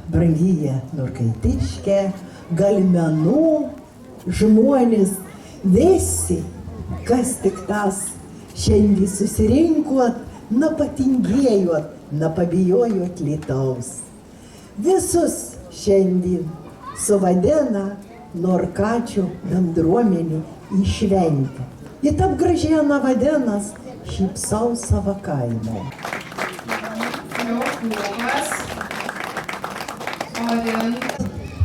brangyje Norkaitiške, Galmenų žmonės, visi, kas tik tas šiandien susirinkot, napatingėjot, napabijojot lietaus. Visus šiandien suvadina Norkačių bendruomenį į šventę. Į taip gražiai navadienas šypsau savo kaimo.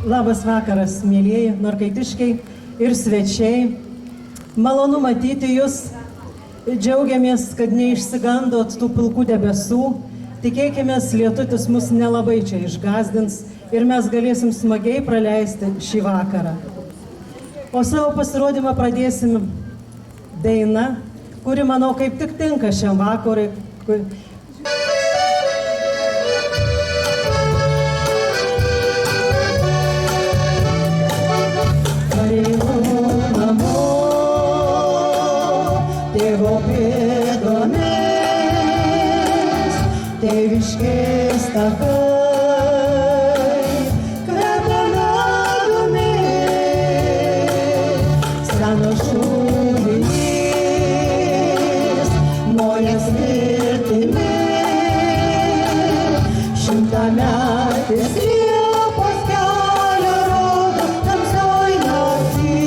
Labas vakaras, mėlyjeji norkaitiškiai ir svečiai. Malonu matyti jūs. Džiaugiamės, kad neišsigandot tų pilkų debesų. Tikėkimės, lietutis mus nelabai čia išgazdins ir mes galėsim smagiai praleisti šį vakarą. O savo pasirodymą pradėsim daina, kuri, manau, kaip tik tinka šiam vakarui. Tėvo pėdomis, tėviškės takai, kvepia medumi, senas šulinys, mojas mirtimi, šimtametis liepos kelio rodo tamsioj naktį.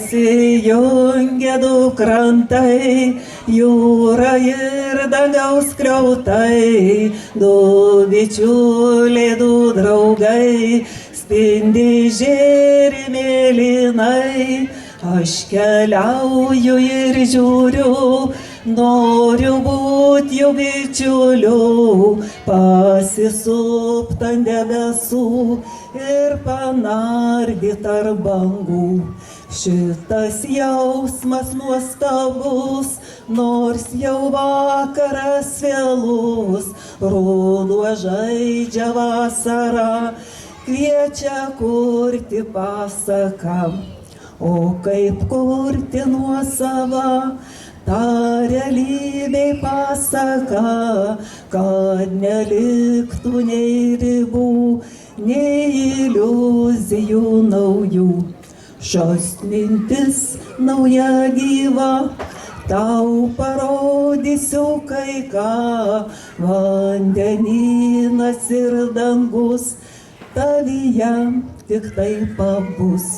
Susijungia du krantai, jūra ir dangaus skliautai, du bičiuliai, du draugai, spindi žėri mėlynai. Aš keliauju ir žiūriu, noriu būti jų bičiuliu, pasisupt ant debesų ir panardyt tarp bangų. Šitas jausmas nuostabus, nors jau vakaras vėlus, ruduo žaidžia vasarą, kviečia kurti pasaką. O kaip kurti nuosavą, tą realybei pasaka, kad neliktų nei ribų, nei iliuzijų naujų. Šios mintis nauja gyva, tau parodysiu kai ką, vandenynas ir dangus, tavyje tik tai pabus.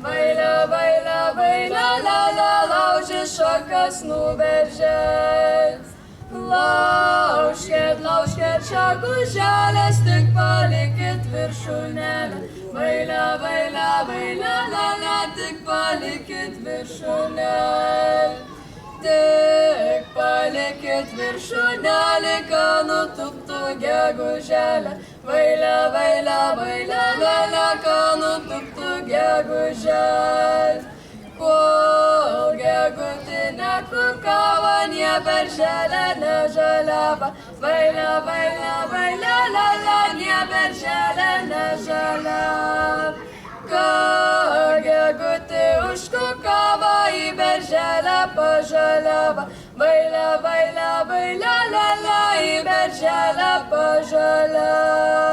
Vailė, vailė, vailė, la, la, laužė šakas nuveržęs. Laužkėt, laužkėt šakuželės, tik palikit viršūnėlę. Vailė, vailė, vailė, la, la, palikit viršūnelį, tik palikit viršūnelį, kad nutuptų geguželę. Vailę, vailę, vailę, vailę, kad nutuptų geguželę. Kol gegutė nekukavo, nie berželė nežaliava. Vailę, vailę, vailę, lala, nie berželė nežaliava. Kol gegutė užkukavo, į berželę pažaliava. Vailę, vailę, vailę, lala, į berželę pažaliava.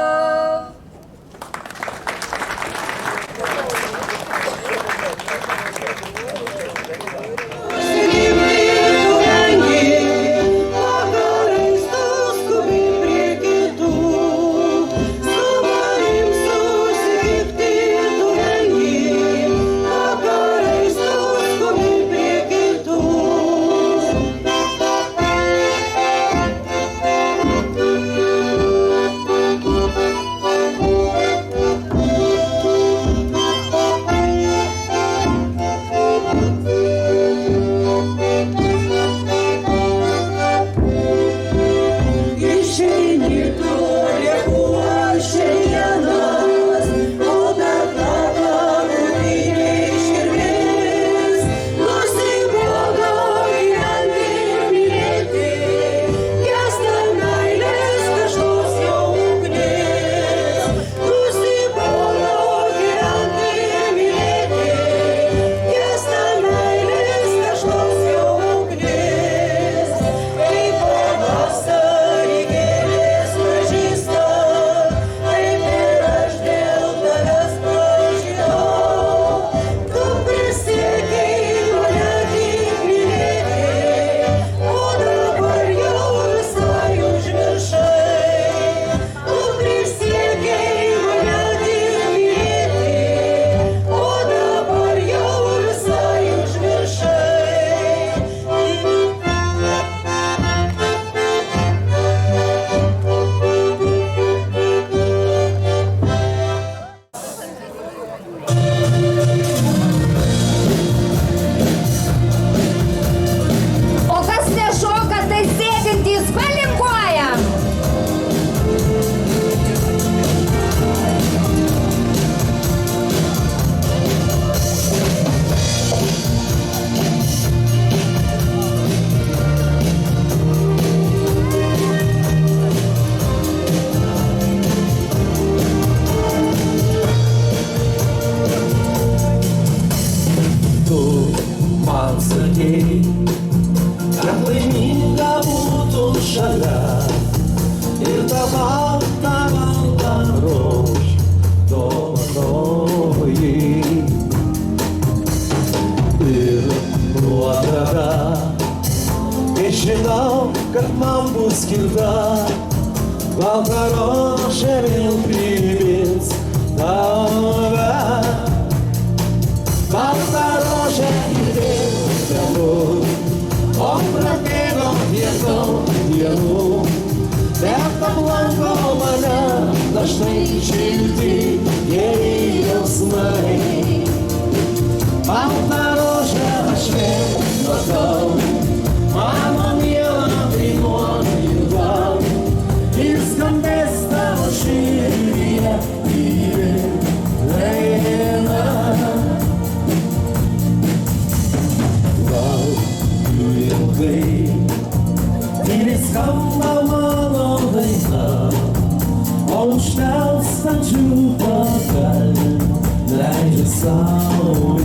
Esta mochila,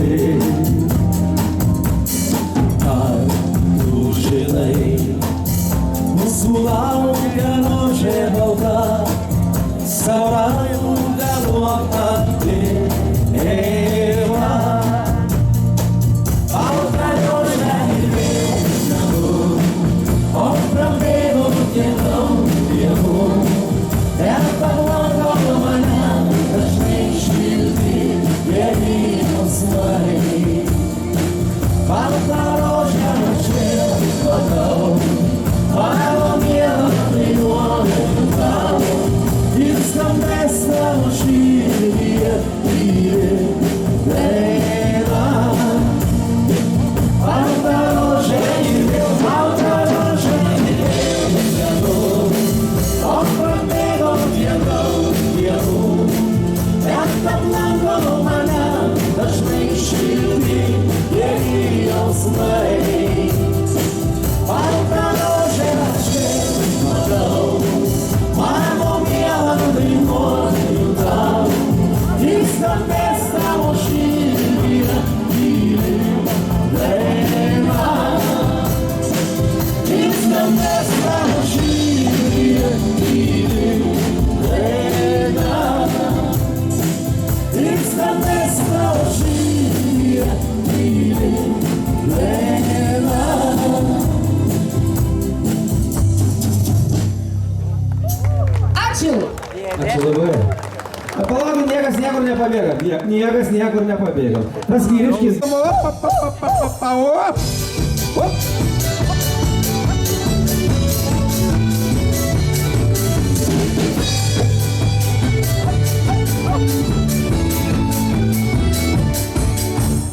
niekas niekur nepabėgo. Tas vyriškis.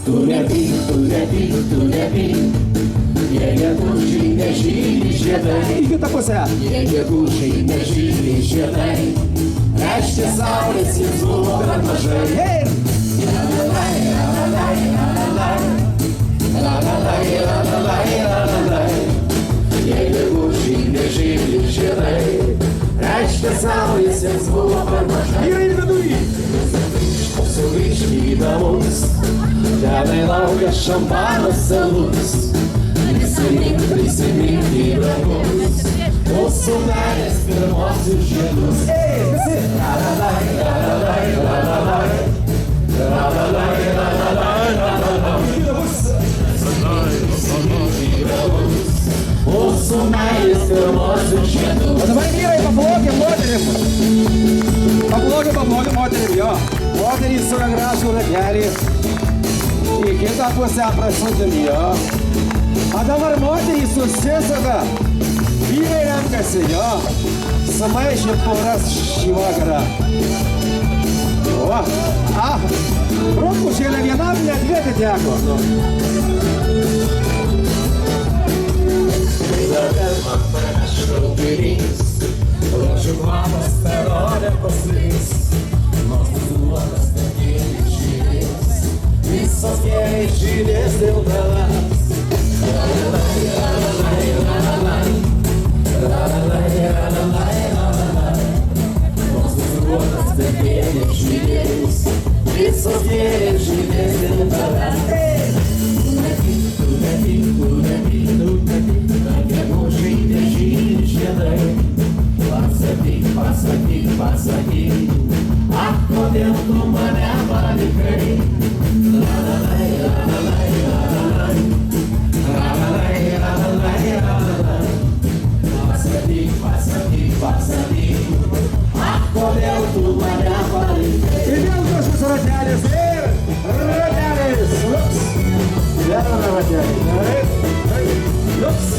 Tu nepyk, jie gegužiai nežydi žiedai. Į kitą pusę. Jie gegužiai nežydi žiedai. Reiškia saulės jiems buvo per mažai. Jie gegužiai nežydi žiedai. Reiškia saulės jiems buvo per mažai. Vyrai ir vidurį. Sugrįžk į namus, tenai laukia šampanas salus. Prisimink į rangus, mūsų meilės pirmosius žiedus. Mūsų meilės pirmosius žiedus. O dabar vyrai paplogė moterim. Paplogė moterim, jo. Moterys su gražų ragelį. Į kitą pusę prasudėm, jo. O dabar moterys susisada. Vyrai renkasi, jo. Sumaišė poras šį vakarą. O, rūpušėlė vienam net vietį teko. Man praneš raugelys, rožių kvapas per orę paslys. Nors duodas nekėlė žydės, visos gėlės žydės dėl tavęs. Nors duodas nekėlė žydės, visos gėlės žydės dėl tavęs. Tu nepyk, gegužiai nežydi žiedai. Pasakyk, kodėl tu mane palikai? Pasakyk, kodėl tu mane palikai? Ir vėl kažkas ratelis. Ratelis. Ups. Vėl ratelis. Gerai. Ups.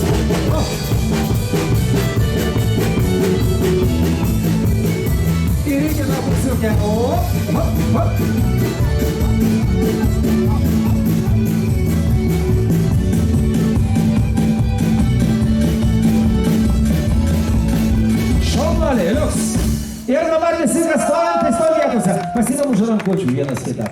Ir reikia tą pusiukę. Šaunuoliai, liuks. Ir dabar visi, kas stovim, tai stovėtose. Pasiimam už rankučių vienas kitą.